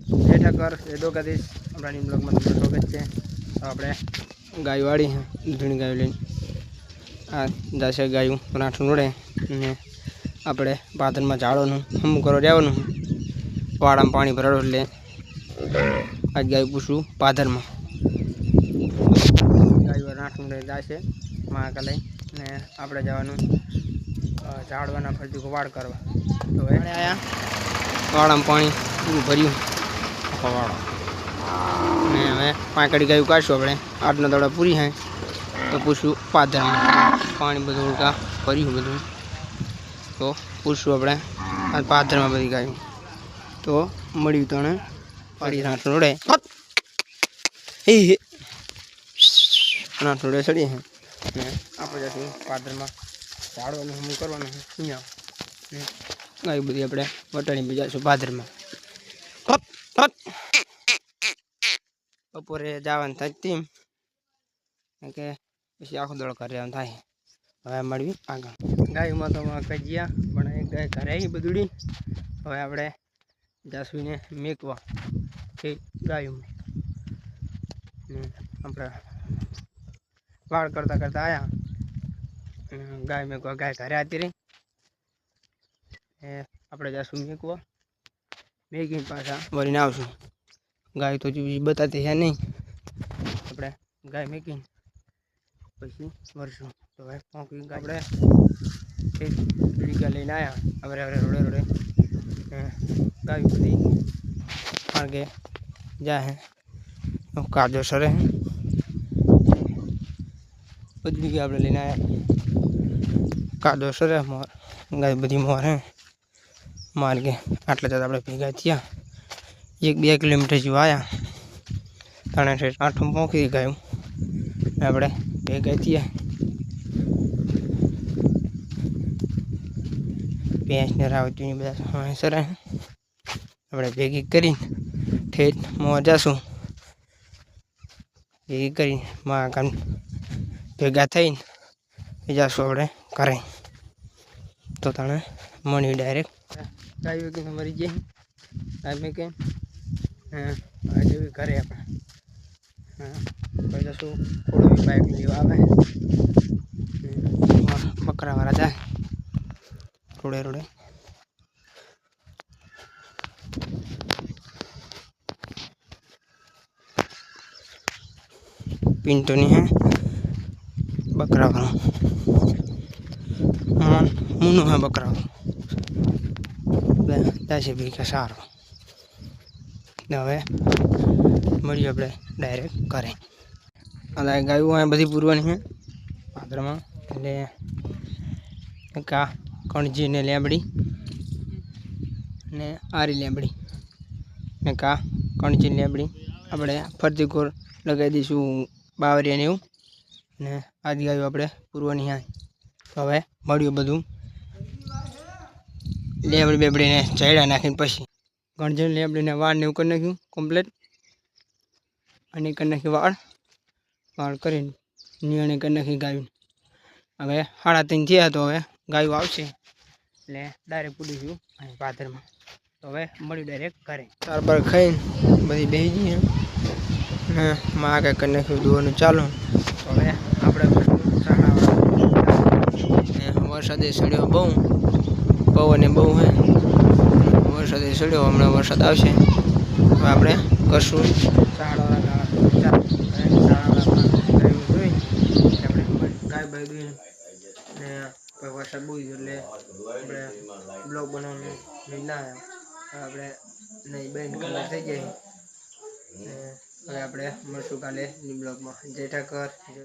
जय ठाकर ये दो कदीश अपना नीम ब्लॉग में स्वागत है। तो આપણે ગાયવાળી દૂધની ગાય લઈને આ દસે ગાયું રાઠું નડે ને આપણે પાદરમાં ઝાડોનું હમું કરો રહેવાનું વાડામાં પાણી ભરાડો એટલે આજ ગાય પૂછું પાદરમાં ગાયું રાઠું નડે જશે મહાકા લઈ ને આપણે જવાનું ઝાડવાના ફરતી વાડ કરવા. તો હવે આયા વાડામાં પાણી પૂરું ભર્યું વાળો ને હવે પાંકડી ગાયું કાઢશું આપણે 8 દડા પૂરી હે તો પૂછું પાદરમાં પાણી બધું ઉડકા ભર્યું બધું તો પૂછું આપણે આ પાદરમાં બધી ગાયું તો મળ્યું તને પાડી રાઠું નડે રાઠું નડે ચડીએ હે ને આપણે જશું પાદરમાં ઝાડવાનું હમું કરવાનું અહીંયા ને ગાય બધી આપણે વટાણી બીજાશું પાદરમાં. બપોરે જવાનું થાય તેમ કે પછી આખો દડો ઘરે આવવાનું થાય. હવે મળવી આગળ ગાયમાં તો કજિયા પણ એક ગાય ઘરે આવી બધુડી. હવે આપણે જાસુને મેકવા કે ગાયું આપણે વાળ કરતા કરતા આવ્યા ગાય મેકવા. ગાય ઘરે આવતી રહી આપણે જાસું મેકવા મેકીને પાછા વળીને આવશું. ગાય તો જોઈ બતાતી છે નહીં આપણે ગાય મેકીને પછી વરશું. તો હવે પોંકી આપણે એક બીડીકા લઈને આવ્યા હવે રોડે રોડે ગાય બધી માર્ગે જાય કાજો સરે બધી આપણે લઈને આવ્યા કાજો સરે મોર ગાય બધી મોર હે માર્ગે. આટલા જતા આપણે ભેગા થયા 1-2 કિલોમીટર જેવા આવ્યા તાણે આઠમ પહોંચી ગયું આપણે ભેગા થયા. ભેંસને રાવતી બધા સરે આપણે ભેગી કરીને ઠેઠ મોં જશું. ભેગી કરીને માં કામ ભેગા થઈને જશું આપણે ઘરે. તો તાણે મળી ડાયરેક્ટ ગાય કે મરી જાય ગાય મેં કે જેવી ઘરે આપણે પછી જશું થોડું બાઇક લેવા આવે બકરાવાળા જાય રોડે રોડે. પિન્ટોની હે બકરાવાળો મુનું હે બકરાવાળો જશે બી કે સારો. હવે મળીએ આપણે ડાયરેક્ટ ઘરે. અને ગાયું અહીંયા બધી પૂરવાની છે પાદરમાં એટલે કા કણજી ને લેબડી ને આરી લેબડી ને કા કણજી લેબડી આપણે ફરતી કોર લગાવી દઈશું બાવરિયા ને એવું ને આજ ગાયું આપણે પૂરવાની હા. તો હવે મળ્યું બધું લેબડી બેબડીને ચડ્યા નાખીને પછી ગણજણ લેબડીને વાળ ને એવું કરી નાખ્યું કમ્પ્લેટ અને કરી નાખી વાળ કરીને નિયણે કરી નાખી ગાયું. હવે 3:30 થયા તો હવે ગાયું આવશે એટલે ડાયરેક્ટ પૂરીશું અહીં પાદરમાં. તો હવે મળ્યું ડાયરેક્ટ ઘરે. ત્યારબાદ ખાઈને બધી બેસી જઈએ ને માં કાંઈ કરી નાખ્યું દોવાનું ચાલો. તો હવે આપણે વરસાદે સડ્યો બહુ પવને બહુ હે વરસાદે સડ્યો હમણાં વરસાદ આવશે. હવે આપણે કરશું શાળાવાળા ગાય બાય દોઈને ને વરસાદ બહુ એટલે આપણે બ્લોગ બનાવવાનું ના આપણે નહીં બેન કલર થઈ જાય. હવે આપણે મળશું કાલે બ્લોગમાં. જય ઠાકર જય